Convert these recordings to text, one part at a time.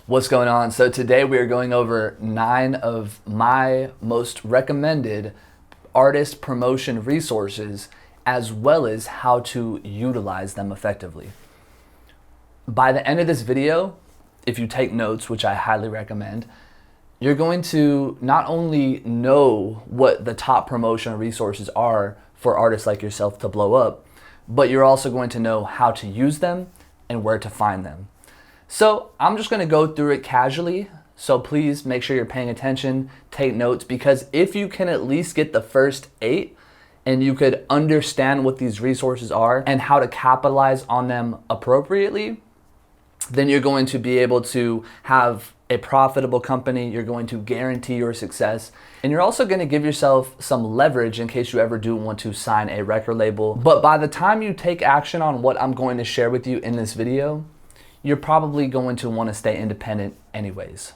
What's going on? So today we are going over 9 of my most recommended artist promotion resources, as well as how to utilize them effectively. By the end of this video, if you take notes, which I highly recommend, you're going to not only know what the top promotion resources are for artists like yourself to blow up, but you're also going to know how to use them and where to find them. So I'm just going to go through it casually. So please make sure you're paying attention, take notes, because if you can at least get the first 8 and you could understand what these resources are and how to capitalize on them appropriately, then you're going to be able to have a profitable company. You're going to guarantee your success. And you're also going to give yourself some leverage in case you ever do want to sign a record label. But by the time you take action on what I'm going to share with you in this video, you're probably going to want to stay independent anyways.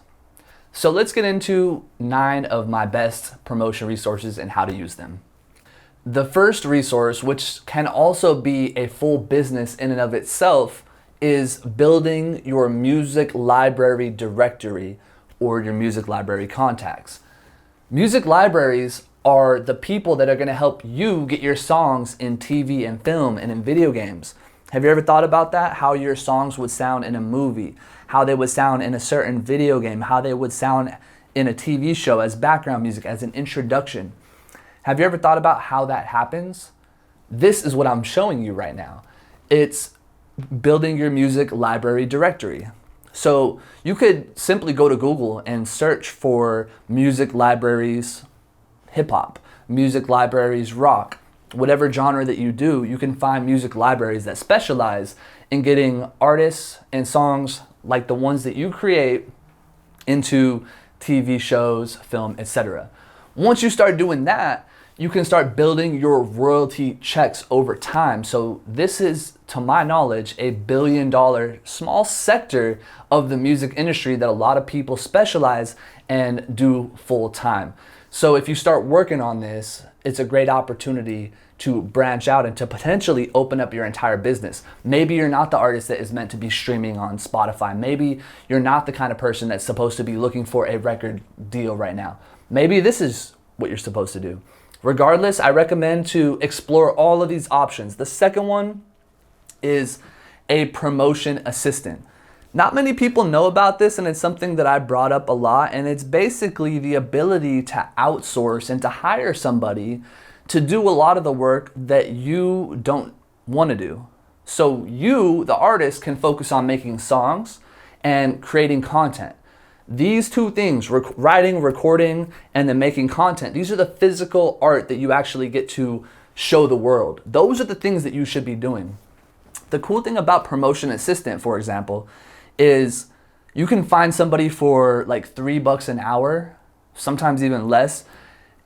So let's get into 9 of my best promotion resources and how to use them. The first resource, which can also be a full business in and of itself, is building your music library directory or your music library contacts. Music libraries are the people that are going to help you get your songs in TV and film and in video games. Have you ever thought about that? How your songs would sound in a movie, how they would sound in a certain video game, how they would sound in a TV show as background music, as an introduction. Have you ever thought about how that happens? This is what I'm showing you right now. It's building your music library directory. So you could simply go to Google and search for music libraries hip hop, music libraries rock. Whatever genre that you do, you can find music libraries that specialize in getting artists and songs like the ones that you create into TV shows, film, etc. Once you start doing that, you can start building your royalty checks over time. So this is, to my knowledge, a $1 billion small sector of the music industry that a lot of people specialize and do full time. So if you start working on this, it's a great opportunity to branch out and to potentially open up your entire business. Maybe you're not the artist that is meant to be streaming on Spotify. Maybe you're not the kind of person that's supposed to be looking for a record deal right now. Maybe this is what you're supposed to do. Regardless, I recommend to explore all of these options. The second one is a promotion assistant. Not many people know about this, and it's something that I brought up a lot, and it's basically the ability to outsource and to hire somebody to do a lot of the work that you don't want to do. So you, the artist, can focus on making songs and creating content. These two things, writing, recording, and then making content, these are the physical art that you actually get to show the world. Those are the things that you should be doing. The cool thing about promotion assistant, for example, is you can find somebody for like $3 an hour, sometimes even less,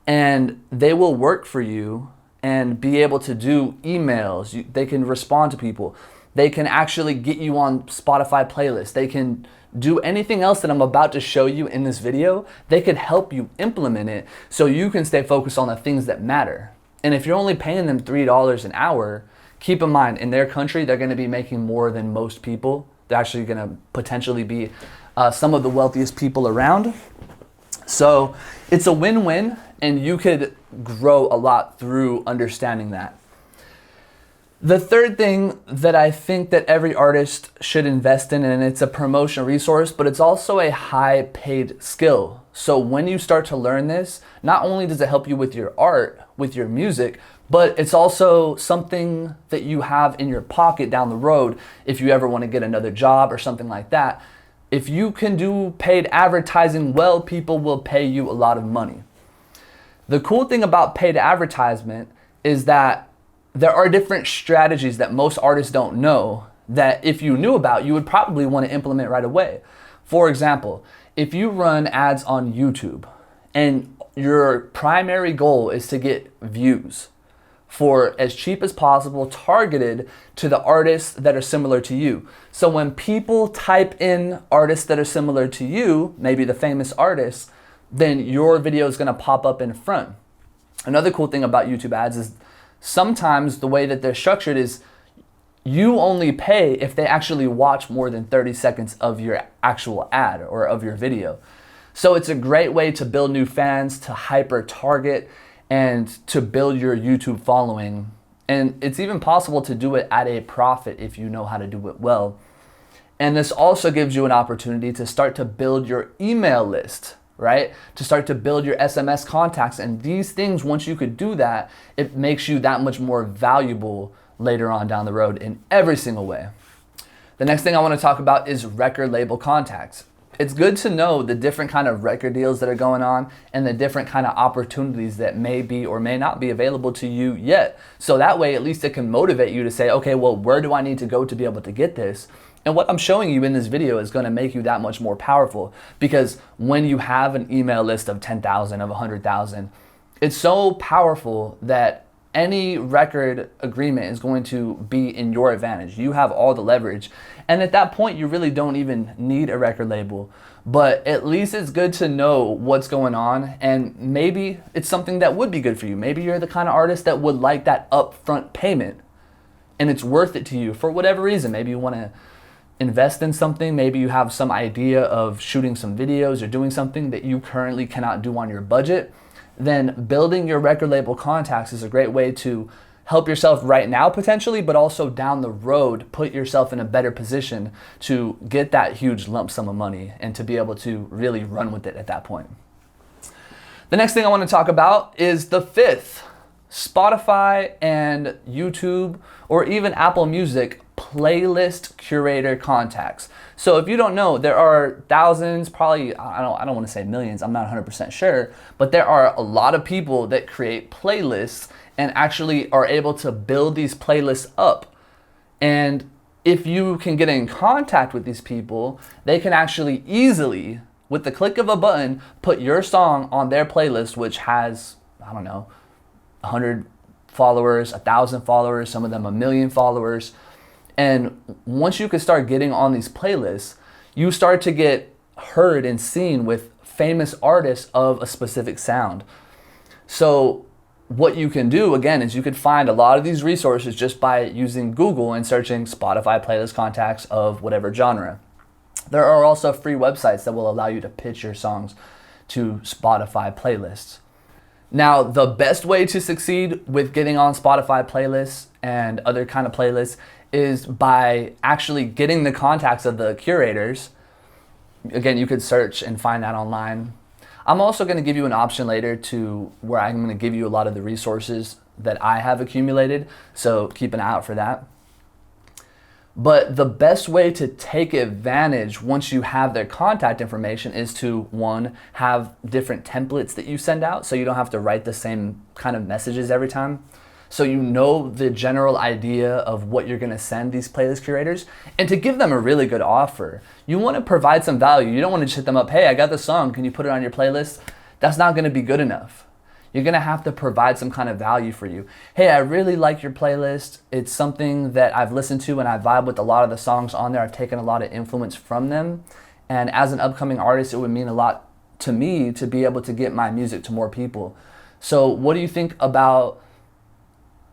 and they will work for you and be able to do emails. They can respond to people. They can actually get you on Spotify playlists. They can do anything else that I'm about to show you in this video. They could help you implement it so you can stay focused on the things that matter. And if you're only paying them $3 an hour, keep in mind, in their country, they're going to be making more than most people. They're actually going to potentially be some of the wealthiest people around. So it's a win-win, and you could grow a lot through understanding that. The third thing that I think that every artist should invest in, and it's a promotion resource, but it's also a high paid skill. So when you start to learn this, not only does it help you with your art, with your music, but it's also something that you have in your pocket down the road if you ever want to get another job or something like that. If you can do paid advertising well, people will pay you a lot of money. The cool thing about paid advertisement is that there are different strategies that most artists don't know that if you knew about, you would probably want to implement right away. For example, if you run ads on YouTube and your primary goal is to get views for as cheap as possible, targeted to the artists that are similar to you. So when people type in artists that are similar to you, maybe the famous artists, then your video is going to pop up in front. Another cool thing about YouTube ads is sometimes the way that they're structured is You only pay if they actually watch more than 30 seconds of your actual ad or of your video. So it's a great way to build new fans, to hyper target, and to build your YouTube following. And it's even possible to do it at a profit if you know how to do it well. And this also gives you an opportunity to start to build your email list, right? To start to build your SMS contacts. And these things, once you could do that, it makes you that much more valuable later on down the road in every single way. The next thing I want to talk about is record label contacts. It's good to know the different kind of record deals that are going on and the different kind of opportunities that may be or may not be available to you yet. So that way, at least it can motivate you to say, okay, well, where do I need to go to be able to get this? And what I'm showing you in this video is going to make you that much more powerful, because when you have an email list of 10,000, of 100,000, it's so powerful that any record agreement is going to be in your advantage. You have all the leverage. And at that point, you really don't even need a record label. But at least it's good to know what's going on. And maybe it's something that would be good for you. Maybe you're the kind of artist that would like that upfront payment, and it's worth it to you for whatever reason. Maybe you want to invest in something. Maybe you have some idea of shooting some videos or doing something that you currently cannot do on your budget. Then building your record label contacts is a great way to help yourself right now potentially, but also down the road, put yourself in a better position to get that huge lump sum of money and to be able to really run with it at that point. The next thing I want to talk about is the fifth, Spotify and YouTube or even Apple Music playlist curator contacts. So if you don't know, there are thousands, probably, I don't want to say millions, I'm not 100% sure, but there are a lot of people that create playlists and actually are able to build these playlists up. And if you can get in contact with these people, they can actually easily, with the click of a button, put your song on their playlist, which has, 100 followers, 1,000 followers, some of them 1,000,000 followers. And once you can start getting on these playlists, you start to get heard and seen with famous artists of a specific sound. So what you can do, again, is you could find a lot of these resources just by using Google and searching Spotify playlist contacts of whatever genre. There are also free websites that will allow you to pitch your songs to Spotify playlists. Now, the best way to succeed with getting on Spotify playlists and other kind of playlists is by actually getting the contacts of the curators. Again, you could search and find that online. I'm also going to give you an option later to where I'm going to give you a lot of the resources that I have accumulated, so keep an eye out for that. But the best way to take advantage once you have their contact information is to, one, have different templates that you send out so you don't have to write the same kind of messages every time. So you know the general idea of what you're going to send these playlist curators, and to give them a really good offer. You want to provide some value. You don't want to just hit them up, hey, I got this song, can you put it on your playlist? That's not going to be good enough. You're going to have to provide some kind of value for you. Hey, I really like your playlist. It's something that I've listened to and I vibe with a lot of the songs on there. I've taken a lot of influence from them. And as an upcoming artist, it would mean a lot to me to be able to get my music to more people. So what do you think about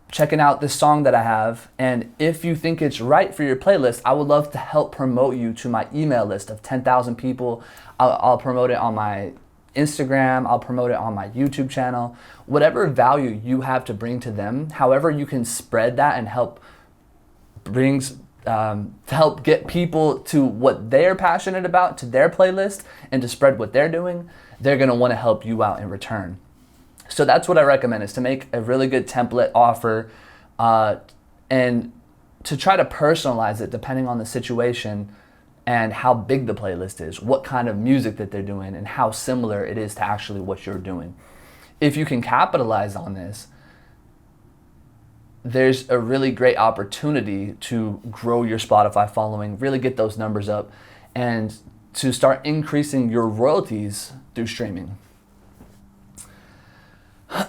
checking out this song that I have? And if you think it's right for your playlist, I would love to help promote you to my email list of 10,000 people. I'll promote it on my Instagram, I'll promote it on my YouTube channel. Whatever value you have to bring to them, however you can spread that and help get people to what they're passionate about, to their playlist, and to spread what they're doing, they're gonna wanna help you out in return. So that's what I recommend, is to make a really good template offer and to try to personalize it depending on the situation and how big the playlist is, what kind of music that they're doing, and how similar it is to actually what you're doing. If you can capitalize on this, there's a really great opportunity to grow your Spotify following, really get those numbers up, and to start increasing your royalties through streaming.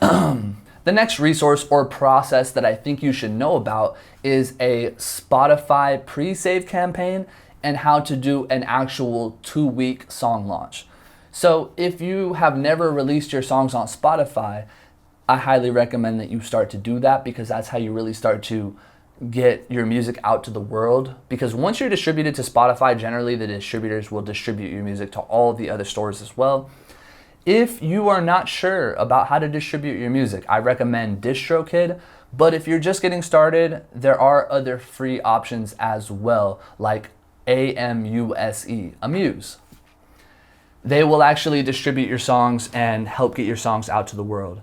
The next resource or process that I think you should know about is a Spotify PreSave campaign and how to do an actual 2-week song launch. So if you have never released your songs on Spotify, I highly recommend that you start to do that, because that's how you really start to get your music out to the world, because once you're distributed to Spotify, generally the distributors will distribute your music to all the other stores as well. If you are not sure about how to distribute your music, I recommend DistroKid, but if you're just getting started, there are other free options as well, like Amuse. They will actually distribute your songs and help get your songs out to the world.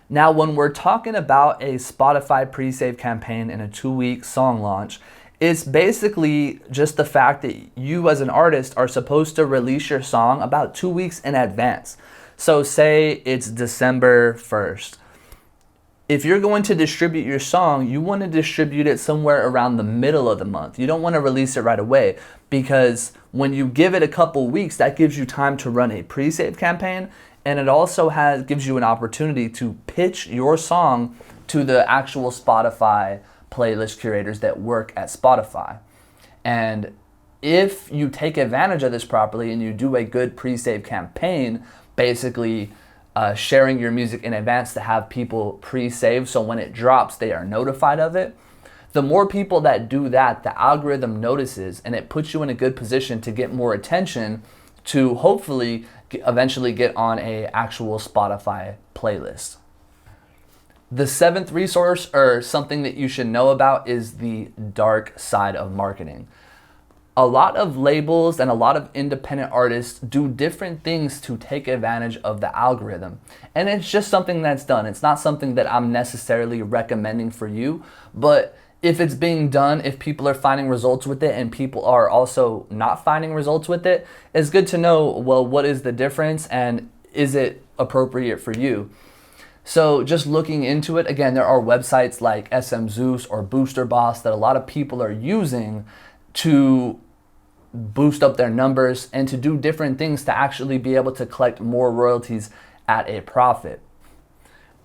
Now, when we're talking about a Spotify pre-save campaign and a 2-week song launch, it's basically just the fact that you as an artist are supposed to release your song about 2 weeks in advance. So say it's December 1st. If you're going to distribute your song, you want to distribute it somewhere around the middle of the month. You don't want to release it right away, because when you give it a couple weeks, that gives you time to run a pre-save campaign, and it also gives you an opportunity to pitch your song to the actual Spotify playlist curators that work at Spotify. And if you take advantage of this properly and you do a good pre-save campaign, basically sharing your music in advance to have people pre-save so when it drops they are notified of it, the more people that do that, the algorithm notices, and it puts you in a good position to get more attention to hopefully eventually get on a actual Spotify playlist. The 7th resource, or something that you should know about, is the dark side of marketing. A lot of labels and a lot of independent artists do different things to take advantage of the algorithm. And it's just something that's done. It's not something that I'm necessarily recommending for you, but if it's being done, if people are finding results with it and people are also not finding results with it, it's good to know, well, what is the difference and is it appropriate for you? So just looking into it, again, there are websites like SM Zeus or Booster Boss that a lot of people are using to boost up their numbers and to do different things to actually be able to collect more royalties at a profit.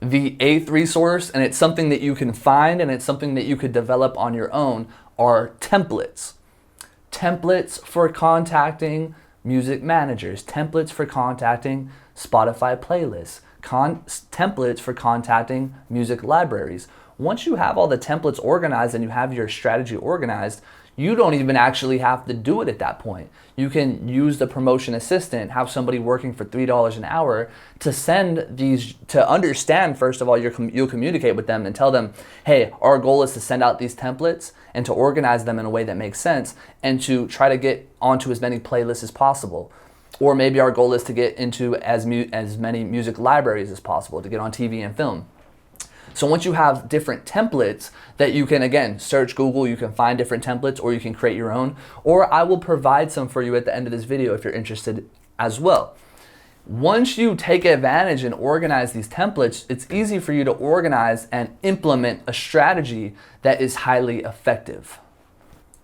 The 8th resource, and it's something that you can find and it's something that you could develop on your own, are templates. Templates for contacting music managers, templates for contacting Spotify playlists, templates for contacting music libraries. Once you have all the templates organized and you have your strategy organized, you don't even actually have to do it at that point. You can use the promotion assistant, have somebody working for $3 an hour to send these, to understand, first of all, you'll communicate with them and tell them, hey, our goal is to send out these templates and to organize them in a way that makes sense and to try to get onto as many playlists as possible. Or maybe our goal is to get into as many music libraries as possible, to get on TV and film. So once you have different templates that you can, again, search Google, you can find different templates, or you can create your own, or I will provide some for you at the end of this video if you're interested as well. Once you take advantage and organize these templates, it's easy for you to organize and implement a strategy that is highly effective.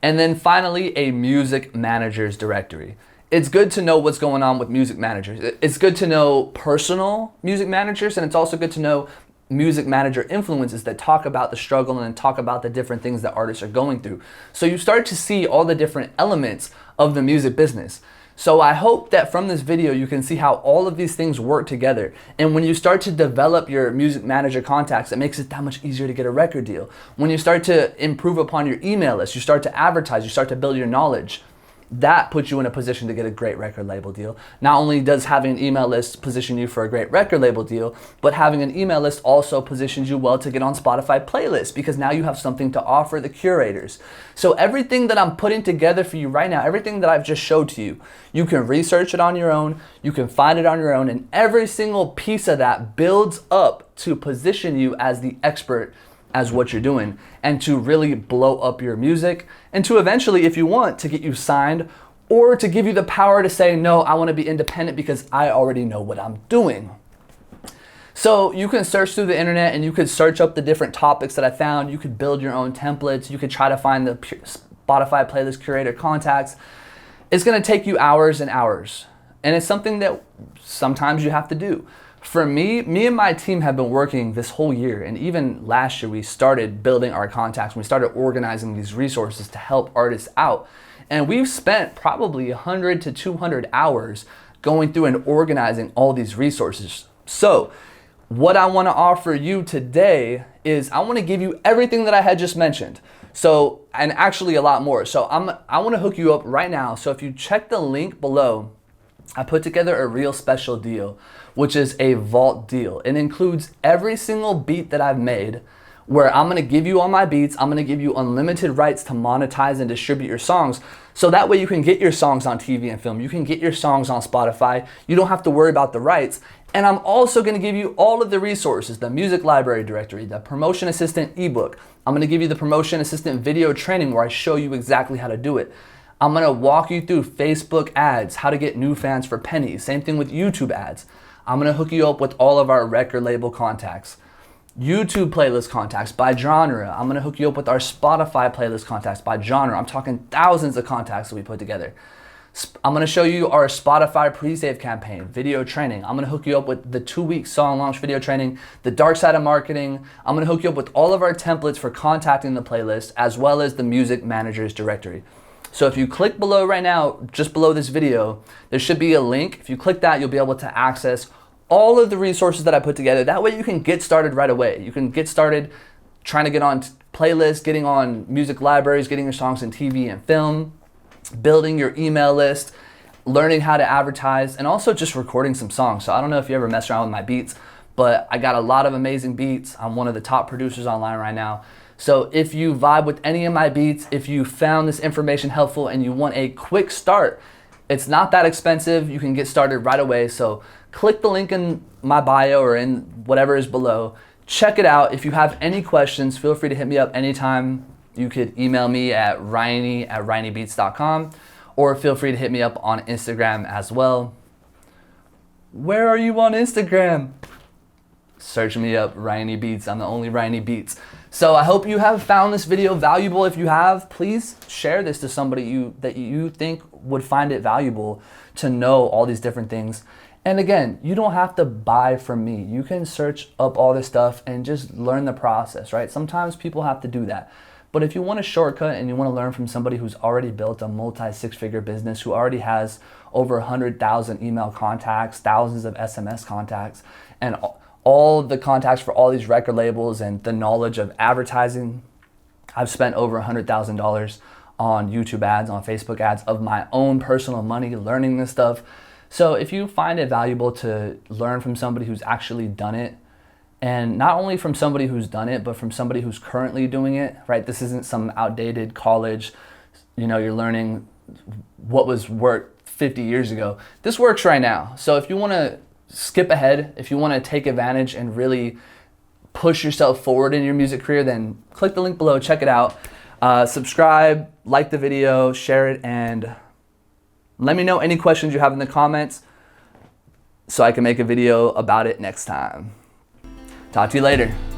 And then finally, a music manager's directory. It's good to know what's going on with music managers. It's good to know personal music managers, and it's also good to know music manager influencers that talk about the struggle and talk about the different things that artists are going through. So you start to see all the different elements of the music business. So I hope that from this video you can see how all of these things work together. And when you start to develop your music manager contacts, it makes it that much easier to get a record deal. When you start to improve upon your email list, you start to advertise, you start to build your knowledge, that puts you in a position to get a great record label deal. Not only does having an email list position you for a great record label deal, but having an email list also positions you well to get on Spotify playlists, because now you have something to offer the curators. So everything that I'm putting together for you right now, everything that I've just showed to you, you can research it on your own, you can find it on your own, and every single piece of that builds up to position you as the expert as what you're doing, and to really blow up your music, and to eventually, if you want, to get you signed, or to give you the power to say, no, I want to be independent because I already know what I'm doing. So you can search through the internet and you could search up the different topics that I found. You could build your own templates. You could try to find the Spotify playlist curator contacts. It's going to take you hours and hours, and it's something that sometimes you have to do. For me and my team have been working this whole year, and even last year we started building our contacts. We started organizing these resources to help artists out. And we've spent probably 100 to 200 hours going through and organizing all these resources. So what I want to offer you today is I want to give you everything that I had just mentioned. So, and actually a lot more. So I want to hook you up right now. So if you check the link below, I put together a real special deal, which is a vault deal. It includes every single beat that I've made, where I'm gonna give you all my beats. I'm gonna give you unlimited rights to monetize and distribute your songs. So that way you can get your songs on TV and film. You can get your songs on Spotify. You don't have to worry about the rights. And I'm also gonna give you all of the resources, the music library directory, the promotion assistant ebook. I'm gonna give you the promotion assistant video training where I show you exactly how to do it. I'm gonna walk you through Facebook ads, how to get new fans for pennies. Same thing with YouTube ads. I'm gonna hook you up with all of our record label contacts. YouTube playlist contacts by genre. I'm gonna hook you up with our Spotify playlist contacts by genre. I'm talking thousands of contacts that we put together. I'm gonna show you our Spotify PreSave campaign, video training. I'm gonna hook you up with the 2-week song launch video training, the dark side of marketing. I'm gonna hook you up with all of our templates for contacting the playlist, as well as the music manager's directory. So if you click below right now, just below this video, there should be a link. If you click that, you'll be able to access all of the resources that I put together. That way you can get started right away. You can get started trying to get on playlists, getting on music libraries, getting your songs in TV and film, building your email list, learning how to advertise, and also just recording some songs. So I don't know if you ever mess around with my beats, but I got a lot of amazing beats. I'm one of the top producers online right now. So if you vibe with any of my beats, if you found this information helpful and you want a quick start, it's not that expensive. You can get started right away. So click the link in my bio or in whatever is below. Check it out. If you have any questions, feel free to hit me up anytime. You could email me at ryini@ryinibeats.com, or feel free to hit me up on Instagram as well. Where are you on Instagram? Search me up, Ryini Beats. I'm the only Ryini Beats. So I hope you have found this video valuable. If you have, please share this to somebody that you think would find it valuable to know all these different things. And again, you don't have to buy from me. You can search up all this stuff and just learn the process, right? Sometimes people have to do that. But if you want a shortcut and you want to learn from somebody who's already built a multi-six-figure business, who already has over 100,000 email contacts, thousands of SMS contacts, and all the contacts for all these record labels and the knowledge of advertising, I've spent over $100,000 on YouTube ads, on Facebook ads of my own personal money, learning this stuff. So if you find it valuable to learn from somebody who's actually done it, and not only from somebody who's done it, but from somebody who's currently doing it, right? This isn't some outdated college, you're learning what was worked 50 years ago. This works right now. So if you want to skip ahead, if you want to take advantage and really push yourself forward in your music career, then click the link below, check it out. Subscribe, like the video, share it, and let me know any questions you have in the comments so I can make a video about it next time. Talk to you later.